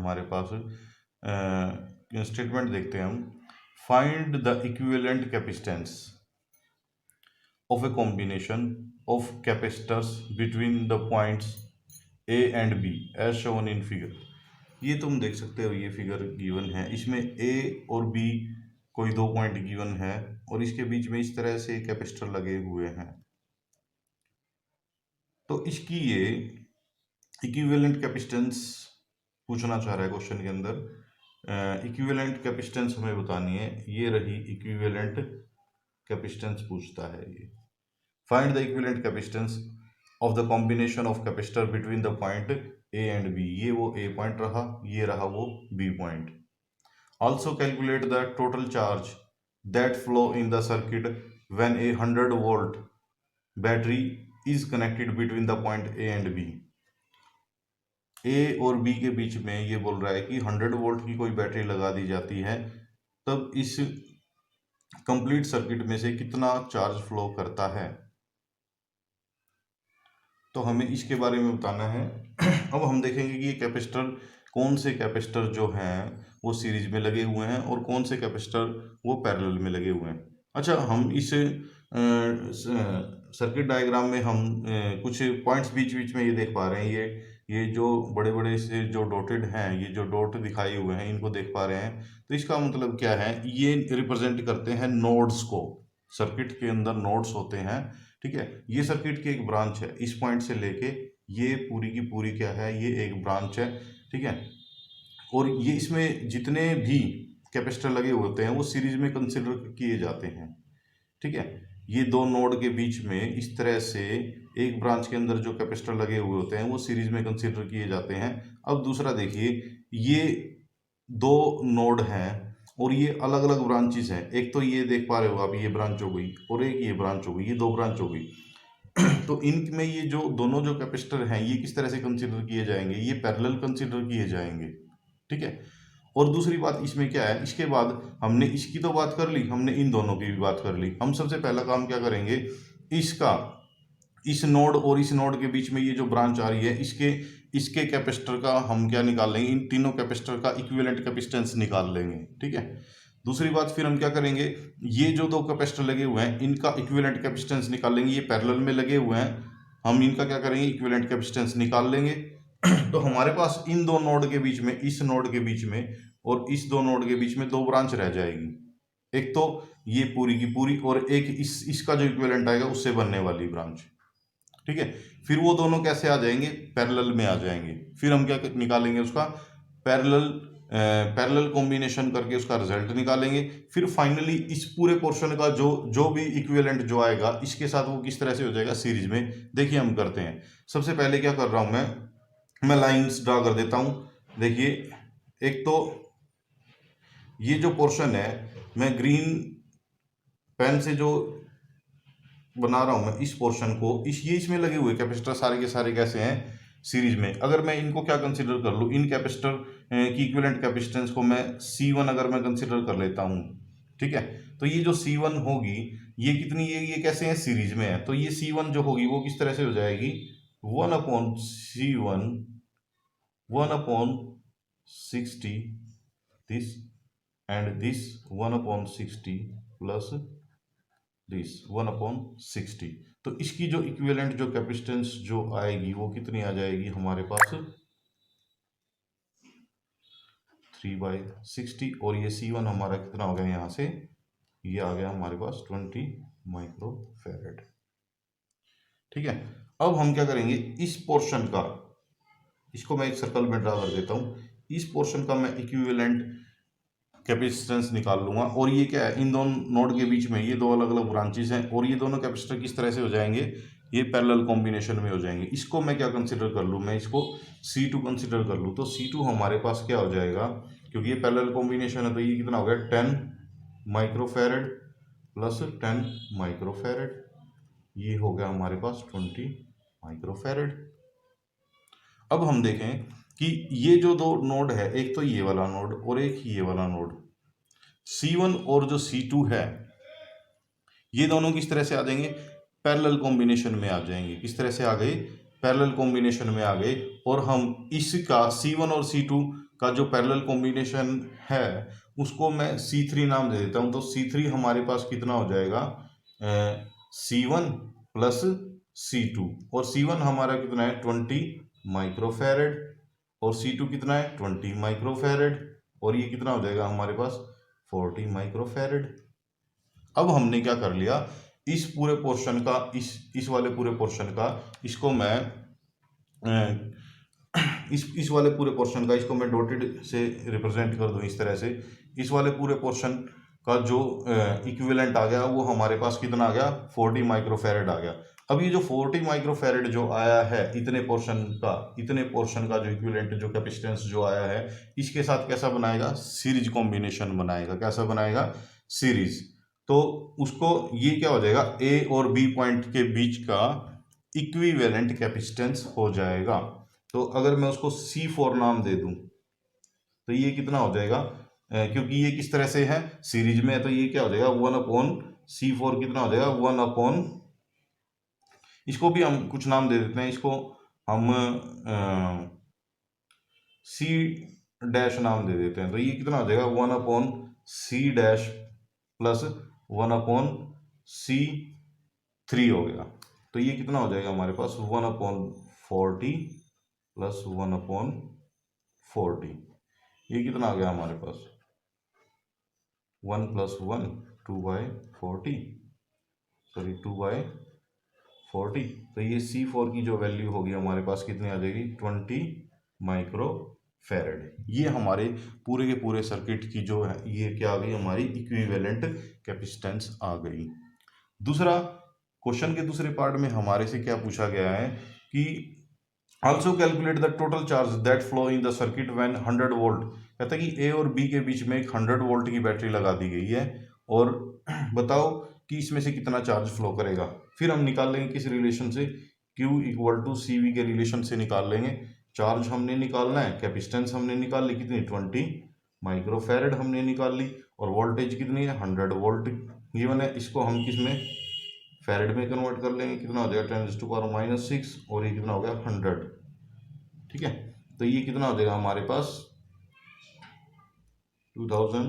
हमारे पास स्टेटमेंट देखते हैं हम। Find the equivalent capacitance of a combination of capacitors between the points A and B as shown in figure. ये तुम देख सकते हो, ये फिगर गिवन है, इसमें ए और बी कोई दो पॉइंट गिवन है और इसके बीच में इस तरह से कैपेसिटर लगे हुए हैं। तो इसकी ये इक्विवेलेंट कैपेसिटेंस पूछना चाह रहा है क्वेश्चन के अंदर। इक्विवेलेंट कैपेसिटेंस हमें बतानी है, ये रही इक्विवेलेंट कैपेसिटेंस पूछता है ये। Find the equivalent capacitance of the combination of capacitor between the point A and B. ये वो ए पॉइंट रहा, ये रहा वो B point. Also calculate the total charge that flow in the circuit when a 100 volt battery is connected between the point A and B. A और B के बीच में ये बोल रहा है कि 100 वोल्ट की कोई बैटरी लगा दी जाती है, तब इस कंप्लीट सर्किट में से कितना चार्ज फ्लो करता है। तो हमें इसके बारे में बताना है। अब हम देखेंगे कि ये कैपेसिटर, कौन से कैपेसिटर जो हैं वो सीरीज में लगे हुए हैं और कौन से कैपेसिटर वो पैरेलल में लगे हुए हैं। अच्छा, हम इस सर्किट डायग्राम में हम कुछ पॉइंट्स बीच बीच में ये देख पा रहे हैं। ये जो बड़े बड़े से जो डॉटेड हैं, ये जो डॉट दिखाए हुए हैं, इनको देख पा रहे हैं। तो इसका मतलब क्या है, ये रिप्रेजेंट करते हैं नोड्स को। सर्किट के अंदर नोड्स होते हैं, ठीक है। ये सर्किट की एक ब्रांच है, इस पॉइंट से लेके ये पूरी की पूरी क्या है, ये एक ब्रांच है, ठीक है। और ये इसमें जितने भी कैपेसिटर लगे होते हैं वो सीरीज में कंसिडर किए जाते हैं, ठीक है। ये दो नोड के बीच में इस तरह से एक ब्रांच के अंदर जो कैपेसिटर लगे हुए होते हैं वो सीरीज में कंसिडर किए जाते हैं। अब दूसरा देखिए, ये दो नोड हैं और ये अलग अलग ब्रांचेस हैं। एक तो ये देख पा रहे हो आप, ये ब्रांच हो गई और एक ये ब्रांच हो गई, ये दो ब्रांच हो गई। तो इनमें ये जो दोनों जो कैपेसिटर हैं ये किस तरह से कंसिडर किए जाएंगे, ये पैरेलल कंसिडर किए जाएंगे, ठीक है। और दूसरी बात इसमें क्या है, इसके बाद हमने इसकी तो बात कर ली, हमने इन दोनों की भी बात कर ली। हम सबसे पहला काम क्या करेंगे, इसका, इस नोड और इस नोड के बीच में ये जो ब्रांच आ रही है, इसके कैपेसिटर का हम क्या निकाल लेंगे, इन तीनों कैपेसिटर का इक्विवेलेंट कैपेसिटेंस निकाल लेंगे, ठीक है। दूसरी बात फिर हम क्या करेंगे, ये जो दो कैपेसिटर लगे हुए हैं इनका इक्विवेलेंट कैपेसिटेंस निकाल लेंगे। ये पैरेलल में लगे हुए हैं, हम इनका क्या करेंगे, इक्विवेलेंट कैपेसिटेंस निकाल लेंगे। तो हमारे पास इन दो नोड के बीच में, इस नोड के बीच में और इस दो नोड के बीच में दो ब्रांच रह जाएगी। एक तो ये पूरी की पूरी और एक इसका जो इक्विवेलेंट आएगा उससे बनने वाली ब्रांच, ठीक है। फिर वो दोनों कैसे आ जाएंगे, पैरेलल में आ जाएंगे। फिर हम क्या निकालेंगे, उसका पैरेलल कॉम्बिनेशन करके उसका रिजल्ट निकालेंगे। फिर फाइनली इस पूरे पोर्शन का जो भी इक्विवेलेंट जो आएगा इसके साथ वो किस तरह से हो जाएगा, सीरीज में। देखिए हम करते हैं। सबसे पहले क्या कर रहा हूं मैं लाइंस ड्रा कर देता हूं। देखिए, एक तो ये जो पोर्शन है मैं ग्रीन पेन से जो बना रहा हूं मैं, इस पोर्शन को, ये इसमें लगे हुए कैपेसिटर सारे के सारे कैसे हैं, सीरीज में। अगर मैं इनको क्या कंसीडर कर लूं, इन कैपेसिटर की इक्विवेलेंट कैपेसिटेंस को मैं C1 अगर मैं कंसीडर कर लेता हूं, ठीक है। तो ये जो C1 होगी, ये कितनी, ये कैसे है, सीरीज में है। तो ये C1 जो होगी वो किस तरह से हो जाएगी, 1/C1 1/60 this and this 1/60 plus this 1/60। तो इसकी जो इक्विवेलेंट जो कैपेसिटेंस जो आएगी वो कितनी आ जाएगी हमारे पास, 3/60। और ये C1 हमारा कितना हो गया, यहाँ से ये आ गया हमारे पास 20 माइक्रोफैरड, ठीक है। अब हम क्या करेंगे, इस पोर्शन का, इसको मैं एक सर्कल में ड्रा कर देता हूं। इस पोर्शन का मैं इक्विवेलेंट कैपेसिटेंस निकाल लूंगा। और ये क्या है, इन दोनों नोड के बीच में ये दो अलग अलग ब्रांचेस हैं और ये दोनों कैपेसिटर किस तरह से हो जाएंगे, ये पैरेलल कॉम्बिनेशन में हो जाएंगे। इसको मैं क्या कंसीडर कर लूँ, मैं इसको C2 कंसीडर कर लूँ। तो C2 हमारे पास क्या हो जाएगा, क्योंकि ये पैरेलल कॉम्बिनेशन है, तो ये कितना हो गया, 10 माइक्रोफैरड प्लस 10 माइक्रोफैरड, ये हो गया हमारे पास 20 माइक्रोफैरड। अब हम देखें कि ये जो दो नोड है, एक तो ये वाला नोड और एक ये वाला नोड, C1 और जो C2 है, ये दोनों किस तरह से आ जाएंगे, पैरेलल कॉम्बिनेशन में आ जाएंगे। किस तरह से आ गए, पैरेलल कॉम्बिनेशन में आ गए। और हम इसका C1 और C2 का जो पैरेलल कॉम्बिनेशन है उसको मैं C3 नाम दे देता हूँ। तो C3 हमारे पास कितना हो जाएगा, C1 प्लस C2, और C1 हमारा कितना है 20 माइक्रोफैरेड, और C2 कितना है 20 माइक्रोफैरेड, और ये कितना हो जाएगा हमारे पास 40 माइक्रोफैरेड। अब हमने क्या कर लिया, इस पूरे पोर्शन का, इस वाले पूरे पोर्शन का, इसको मैं इस वाले पूरे पोर्शन का, इसको मैं डॉटेड से रिप्रेजेंट कर दूं इस तरह से। इस वाले पूरे पोर्शन का जो इक्विवेलेंट आ गया वो हमारे पास कितना आ गया, 40 माइक्रोफैरेड आ गया। अब ये जो 40 माइक्रोफैरेड जो आया है इतने पोर्शन का जो इक्विवेलेंट जो कैपेसिटेंस जो आया है, इसके साथ कैसा बनाएगा, सीरीज कॉम्बिनेशन बनाएगा। कैसा बनाएगा, सीरीज। तो उसको ये क्या हो जाएगा, ए और बी पॉइंट के बीच का इक्विवेलेंट कैपेसिटेंस हो जाएगा। तो अगर मैं उसको C4 नाम दे दूं तो ये कितना हो जाएगा, क्योंकि ये किस तरह से है, सीरीज में है, तो ये क्या हो जाएगा 1/C4 कितना हो जाएगा 1/, इसको भी हम कुछ नाम दे देते हैं, इसको हम C डैश नाम दे देते हैं। तो ये कितना हो जाएगा 1/C डैश प्लस 1/C3 हो गया। तो ये कितना हो जाएगा हमारे पास 1/40 प्लस 1/40। ये कितना आ गया हमारे पास 1 + 1 2/40, सॉरी 2/40। तो ये C4 की जो वैल्यू होगी हमारे पास कितनी आ जाएगी 20 माइक्रोफैरेड। ये हमारे पूरे के पूरे सर्किट की जो है ये क्या आ गई, हमारी इक्विवेलेंट कैपेसिटेंस आ गई। दूसरा क्वेश्चन के दूसरे पार्ट में हमारे से क्या पूछा गया है कि also calculate the total charge that flow in the circuit when 100 volt. कहता है कि ए और बी के बीच में एक 100 वोल्ट की बैटरी लगा दी गई है, और बताओ कि इसमें से कितना चार्ज फ्लो करेगा। फिर हम निकाल लेंगे किस रिलेशन से, Q = CV के रिलेशन से निकाल लेंगे। चार्ज हमने निकालना है, कैपेसिटेंस हमने निकाल ली कितनी 20 माइक्रोफैरेड हमने निकाल ली, और वोल्टेज कितनी है 100 वोल्ट गिवन है। इसको हम किस में, फैरेड में कन्वर्ट कर लेंगे, कितना हो जाएगा 10⁻⁻⁶, और ये कितना हो गया 100। ठीक है, तो ये कितना हो जाएगा हमारे पास 2000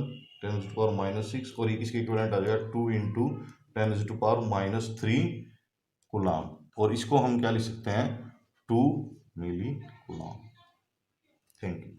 10⁻⁻⁶, और ये किसके इक्विवेलेंट आ जाएगा 2 × 10⁻³ कूलाम, और इसको हम क्या लिख सकते हैं 2 मिली कूलाम। Thank you.